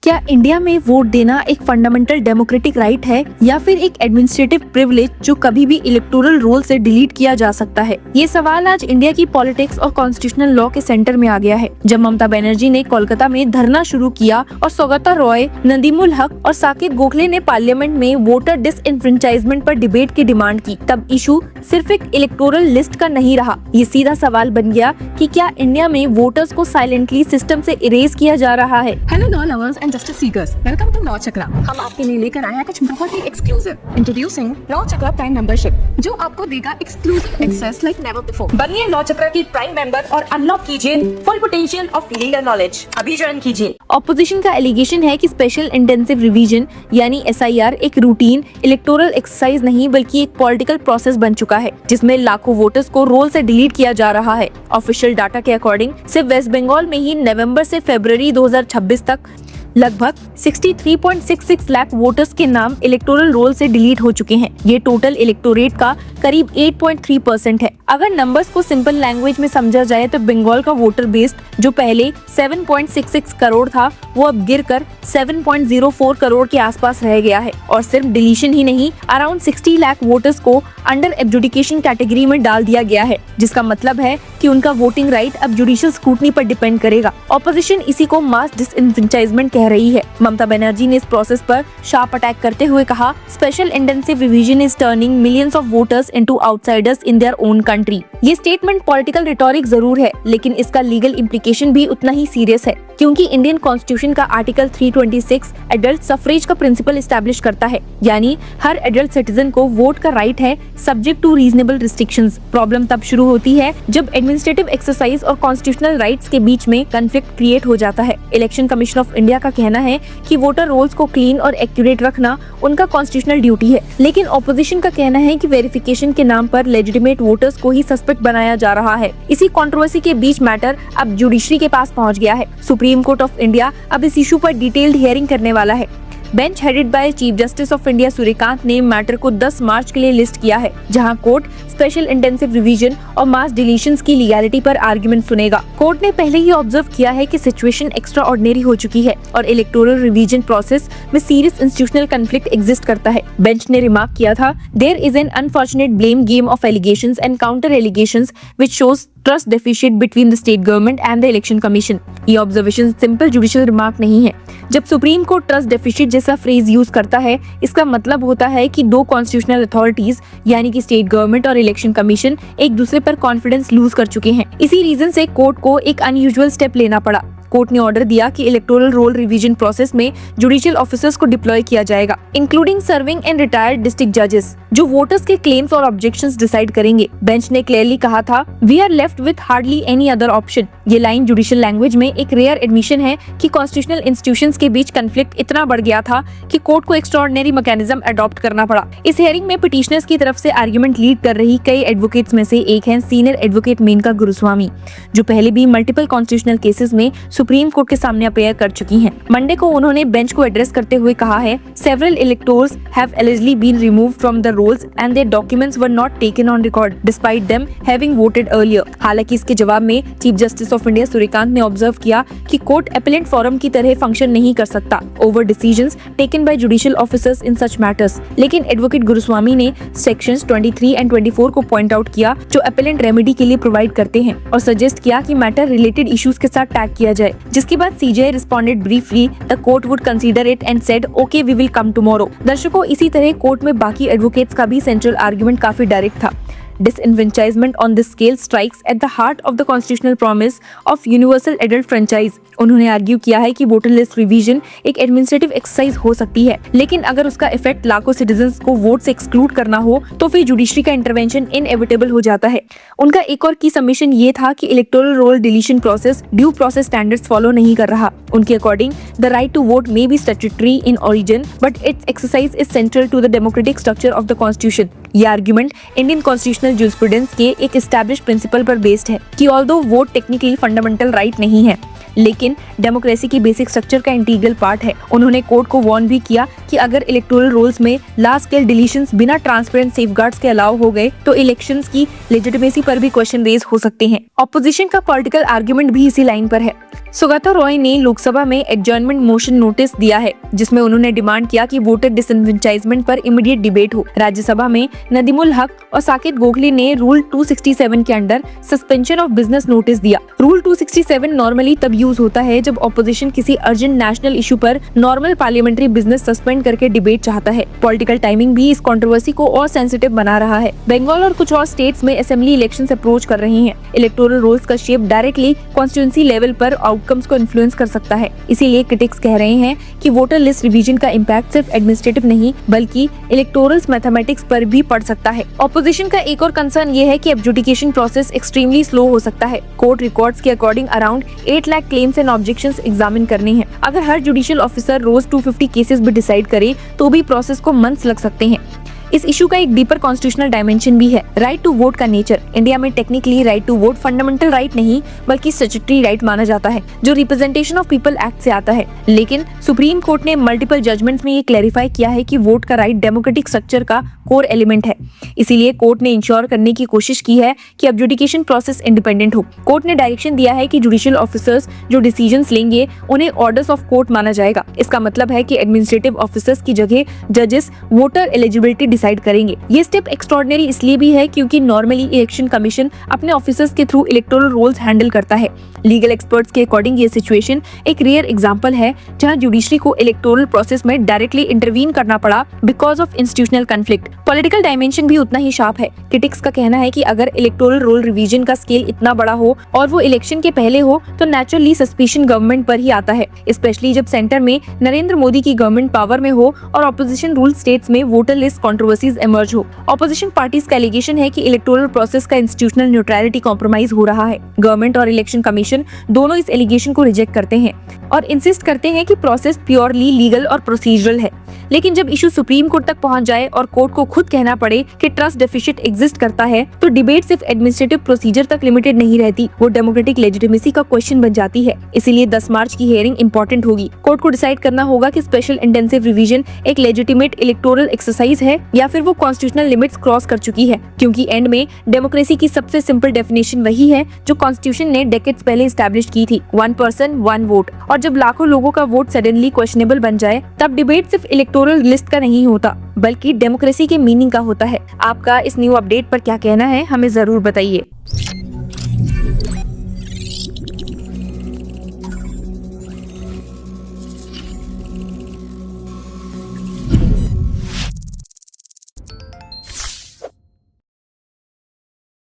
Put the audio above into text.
क्या इंडिया में वोट देना एक फंडामेंटल डेमोक्रेटिक राइट है या फिर एक एडमिनिस्ट्रेटिव प्रिविलेज जो कभी भी इलेक्टोरल रोल से डिलीट किया जा सकता है? ये सवाल आज इंडिया की पॉलिटिक्स और कॉन्स्टिट्यूशनल लॉ के सेंटर में आ गया है। जब ममता बनर्जी ने कोलकाता में धरना शुरू किया और सौगता रॉय, नदीमुल हक और साकिब गोखले ने पार्लियामेंट में वोटर डिसइंफ्रेंचाइजमेंट पर डिबेट की डिमांड की, तब इशू सिर्फ एक इलेक्टोरल लिस्ट का नहीं रहा। ये सीधा सवाल बन गया कि क्या इंडिया में वोटर्स को साइलेंटली सिस्टम से इरेज किया जा रहा है? Hello law lovers and justice seekers, welcome to law Chakra. हम आपके लिए लेकर आए हैं कुछ बहुत ही exclusive. Introducing law Chakra prime membership, जो आपको देगा exclusive access like never before. बनिए लॉ चक्रा की प्राइम मेंबर और अनलॉक कीजिए full potential of legal knowledge. अभी ज्वाइन कीजिए। ऑपोजिशन का एलिगेशन है कि स्पेशल इंटेंसिव रिवीजन यानी SIR एक रूटीन इलेक्टोरल एक्सरसाइज नहीं बल्कि एक पॉलिटिकल प्रोसेस बन चुका है, जिसमें लाखों वोटर्स को रोल से डिलीट किया जा रहा है। ऑफिशियल डाटा के अकॉर्डिंग सिर्फ वेस्ट बंगाल में ही नवंबर से फरवरी 2026 तक लगभग 63.66 लाख वोटर्स के नाम इलेक्टोरल रोल से डिलीट हो चुके हैं। ये टोटल इलेक्टोरेट का करीब 8.3% है। अगर नंबर्स को सिंपल लैंग्वेज में समझा जाए तो बंगाल का वोटर बेस जो पहले 7.66 करोड़ था, वो अब गिरकर 7.04 करोड़ के आसपास रह गया है। और सिर्फ डिलीशन ही नहीं, अराउंड 60 लाख वोटर्स को अंडर एडजुडिकेशन कैटेगरी में डाल दिया गया है, जिसका मतलब है कि उनका वोटिंग राइट अब जुडिशियल स्क्रूटनी पर डिपेंड करेगा। ऑपोजिशन इसी को मास डिसइंफ्रेंचाइजमेंट कह रही है। ममता बनर्जी ने इस प्रोसेस पर शार्प अटैक करते हुए कहा, special intensive revision is turning millions of voters into outsiders in their own country. ये स्टेटमेंट पॉलिटिकल रिटोरिक जरूर है, लेकिन इसका लीगल इम्प्लीकेशन भी उतना ही सीरियस है, क्योंकि इंडियन कॉन्स्टिट्यूशन का आर्टिकल 326 एडल्ट सफरेज का प्रिंसिपल एस्टैब्लिश करता है, यानी हर एडल्ट सिटीजन को वोट का राइट है subject to reasonable restrictions. Problem तब शुरू होती है जब एडमिनिस्ट्रेटिव एक्सरसाइज और कॉन्स्टिट्यूशनल राइट्स के बीच में कंफ्लिक्ट क्रिएट हो जाता है। इलेक्शन कमीशन ऑफ इंडिया का कहना है कि वोटर रोल्स को क्लीन और एक्यूरेट रखना उनका कॉन्स्टिट्यूशनल ड्यूटी है, लेकिन ऑपोजिशन का कहना है कि वेरिफिकेशन के नाम पर लेजिटिमेट वोटर्स को ही सस्पेक्ट बनाया जा रहा है। इसी कंट्रोवर्सी के बीच मैटर अब जुडिशरी के पास पहुंच गया है। सुप्रीम कोर्ट ऑफ इंडिया अब इस इशू पर डिटेल्ड हियरिंग करने वाला है। Bench headed by chief justice of India Suryakant ने मैटर को 10 मार्च के लिए लिस्ट किया है, जहां कोर्ट स्पेशल इंटेंसिव रिवीजन और मास डिलीशंस की लीगैलिटी पर आर्गुमेंट सुनेगा। कोर्ट ने पहले ही ऑब्जर्व किया है कि सिचुएशन एक्स्ट्रा ऑर्डिनरी हो चुकी है और इलेक्टोरल रिवीजन प्रोसेस में सीरियस इंस्टीट्यूशनल कॉन्फ्लिक्ट एग्जिस्ट करता है। बेंच ने रिमार्क किया था, there is an unfortunate blame game of allegations and counter allegations which shows trust deficit between the state government and the election commission. ये observation simple judicial remark नहीं है। जब supreme court trust deficit जैसा phrase use करता है, इसका मतलब होता है कि दो कॉन्स्टिट्यूशनल अथॉरिटीज यानी कि स्टेट गवर्नमेंट और इलेक्शन कमीशन एक दूसरे पर कॉन्फिडेंस लूज कर चुके हैं। इसी रीजन से कोर्ट को एक अनयूजुअल स्टेप लेना पड़ा। कोर्ट ने ऑर्डर दिया कि इलेक्टोरल रोल रिवीजन प्रोसेस में जुडिशियल ऑफिसर्स को डिप्लॉय किया जाएगा, including serving and retired district जजेस, जो वोटर्स के क्लेम्स और ऑब्जेक्शंस डिसाइड करेंगे। बेंच ने क्लियरली कहा था, we are left with hardly any other option. ये लाइन जुडिशियल लैंग्वेज में एक रेयर एडमिशन है कि कॉन्स्टिट्यूशनल इंस्टीट्यूशंस के बीच कंफ्लिक्ट इतना बढ़ गया था कि कोर्ट को एक्स्ट्राऑर्डिनरी मैकेनिज्म अडॉप्ट करना पड़ा। इस हियरिंग में पिटिशनर्स की तरफ से आर्गुमेंट लीड कर रही कई एडवोकेट्स में से एक हैं सीनियर एडवोकेट मेनका गुरुस्वामी, जो पहले भी मल्टीपल कॉन्स्टिट्यूशनल केसेस में सुप्रीम कोर्ट के सामने अपीयर कर चुकी हैं। मंडे को उन्होंने बेंच को एड्रेस करते हुए कहा है, several electors have allegedly been removed from the rolls and their documents were not taken on record despite them having voted earlier। हालांकि इसके जवाब में chief justice of India Suryakant ने ऑब्जर्व किया कि कोर्ट अपीलेंट फोरम की तरह फंक्शन नहीं कर सकता over decisions taken by judicial officers in such matters. लेकिन एडवोकेट गुरुस्वामी ने सेक्शंस 23 एंड 24 को पॉइंट आउट किया, जो अपीलेंट रेमेडी के लिए प्रोवाइड करते हैं, और सजेस्ट किया कि मैटर रिलेटेड इश्यूज के साथ टैग किया जाए, जिसके बाद CJI responded briefly, the court would consider it and said, okay, we will come tomorrow। दर्शकों, इसी तरह कोर्ट में बाकी एडवोकेट्स का भी सेंट्रल आर्गुमेंट काफी डायरेक्ट था। Disenfranchisement on this scale strikes at the heart of the constitutional promise of universal adult franchise। उन्होंने आर्ग्यू किया है कि वोटर लिस्ट रिवीजन एक एडमिनिस्ट्रेटिव एक्सरसाइज हो सकती है, लेकिन अगर उसका इफेक्ट लाखों सिटीजंस को वोट से एक्सक्लूड करना हो तो फिर जुडिशरी का इंटरवेंशन इनएविटेबल हो जाता है। उनका एक और की सबमिशन ये था कि electoral roll deletion process due process standards follow नहीं कर रहा। उनके according the right to vote may be statutory in origin but its exercise is central to the democratic structure of the constitution. ये argument Indian constitutional jurisprudence के एक established principle पर based है कि although vote technically fundamental right नहीं है, लेकिन democracy की बेसिक स्ट्रक्चर का इंटीग्रल पार्ट है। उन्होंने कोर्ट को वार्न भी किया कि अगर इलेक्टोरल रोल्स में लार्ज स्केल डिलीशंस बिना ट्रांसपेरेंट सेफगार्ड्स के अलाउ हो गए तो इलेक्शंस की लेजिटिमेसी पर भी क्वेश्चन रेज हो सकते हैं। ऑपोजिशन का पॉलिटिकल आर्गुमेंट भी इसी लाइन पर है। सुगाता रॉय ने लोकसभा में एडजर्नमेंट मोशन नोटिस दिया है, जिसमें उन्होंने डिमांड किया कि वोटर डिसएनफ्रेंचाइजमेंट पर इमीडिएट डिबेट हो। राज्यसभा में नदीमुल हक और साकेत गोखले ने रूल 267 के under suspension of business notice दिया। रूल 267 नॉर्मली तब यूज होता है जब ऑपोजिशन किसी अर्जेंट नेशनल इशू पर नॉर्मल पार्लियामेंट्री बिजनेस सस्पेंड करके डिबेट चाहता है। पॉलिटिकल टाइमिंग भी इस कंट्रोवर्सी को और सेंसिटिव बना रहा है। बंगाल और कुछ और स्टेट्स में असेंबली इलेक्शंस अप्रोच कर रही हैं। इलेक्टोरल रोल्स का शेप डायरेक्टली कॉन्स्टिट्यूएंसी लेवल पर आउटकम्स को इन्फ्लुएंस कर सकता है। इसीलिए क्रिटिक्स कह रहे हैं कि वोटर लिस्ट रिवीजन का इम्पैक्ट सिर्फ एडमिनिस्ट्रेटिव नहीं बल्कि इलेक्टोरल मैथमेटिक्स पर भी पड़ सकता है। ऑपोजिशन का एक और कंसर्न ये है कि एडजुडिकेशन प्रोसेस एक्सट्रीमली स्लो हो सकता है। कोर्ट रिकॉर्ड्स के according around 8 lakh claims and objections examine करने हैं। अगर हर जुडिशियल ऑफिसर रोज 250 केसेस भी डिसाइड करे तो भी प्रोसेस को मंथ्स लग सकते हैं। इस इशू का एक डीपर कॉन्स्टिट्यूशनल डायमेंशन भी है। राइट टू वोट का नेचर। इंडिया में technically right to vote fundamental right नहीं बल्कि स्टैट्यूटरी राइट माना जाता है, जो रिप्रेजेंटेशन ऑफ पीपल एक्ट से आता है। लेकिन सुप्रीम कोर्ट ने मल्टीपल जजमेंट्स में ये क्लैरिफाई किया है कि वोट का राइट डेमोक्रेटिक स्ट्रक्चर का कोर एलिमेंट है। इसीलिए कोर्ट ने इंश्योर करने की कोशिश की है कि एडजुडिकेशन प्रोसेस इंडिपेंडेंट हो। कोर्ट ने डायरेक्शन दिया है कि जुडिशियल ऑफिसर्स जो डिसीजंस लेंगे उन्हें ऑर्डर्स ऑफ कोर्ट माना जाएगा। इसका मतलब है कि एडमिनिस्ट्रेटिव ऑफिसर्स की जगह जजेस वोटर एलिजिबिलिटी डिसाइड करेंगे। ये स्टेप एक्स्ट्रॉर्डिनरी इसलिए भी है क्योंकि नॉर्मली इलेक्शन कमीशन अपने ऑफिसर्स के थ्रू इलेक्टोरल रोल्स हैंडल करता है। लीगल एक्सपर्ट्स के अकॉर्डिंग ये सिचुएशन एक रेयर एग्जांपल है जहां जुडिशरी को इलेक्टोरल प्रोसेस में डायरेक्टली इंटरवीन करना पड़ा because of institutional conflict. Political dimension भी उतना ही शार्प है। क्रिटिक्स का कहना है कि अगर इलेक्टोरल रोल रिवीजन का स्केल इतना बड़ा हो और वो इलेक्शन के पहले हो तो नेचुरली सस्पिशन गवर्नमेंट पर ही आता है, स्पेशली जब सेंटर में नरेंद्र मोदी की गवर्नमेंट पावर में हो और ऑपोजिशन रूल स्टेट्स में वोटर लिस्ट कंट्रोवर्सीज इमर्ज हो। ऑपोजिशन पार्टीज का एलिगेशन है कि इलेक्टोरल प्रोसेस का इंस्टीट्यूशनल न्यूट्रलिटी कॉम्प्रोमाइज हो रहा है। गवर्नमेंट और इलेक्शन कमीशन दोनों इस एलिगेशन को रिजेक्ट करते हैं और इंसिस्ट करते हैं कि प्रोसेस प्योरली लीगल और प्रोसीजरल है। लेकिन जब इशू सुप्रीम कोर्ट तक पहुंच जाए और कोर्ट को खुद कहना पड़े कि ट्रस्ट डेफिसिट एग्जिस्ट करता है तो डिबेट सिर्फ एडमिनिस्ट्रेटिव प्रोसीजर तक लिमिटेड नहीं रहती, वो डेमोक्रेटिक लेजिटिमेसी का क्वेश्चन बन जाती है। इसीलिए 10 मार्च की हियरिंग इंपॉर्टेंट होगी। कोर्ट को डिसाइड करना होगा कि स्पेशल इंटेंसिव रिवीजन एक लेजिटिमेट इलेक्टोरल एक्सरसाइज है या फिर वो कॉन्स्टिट्यूशनल लिमिट्स क्रॉस कर चुकी है, क्योंकि एंड में डेमोक्रेसी की सबसे सिंपल डेफिनेशन वही है जो कॉन्स्टिट्यूशन ने डेकेड्स पहले एस्टैब्लिश की थी, 1 पर्सन 1 वोट। और जब लाखों लोगों का वोट सडनली क्वेश्चनेबल बन जाए तब डिबेट सिर्फ इलेक्टोरल लिस्ट का नहीं होता बल्कि डेमोक्रेसी के मीनिंग का होता है। आपका इस न्यू अपडेट पर क्या कहना है, हमें जरूर बताइए।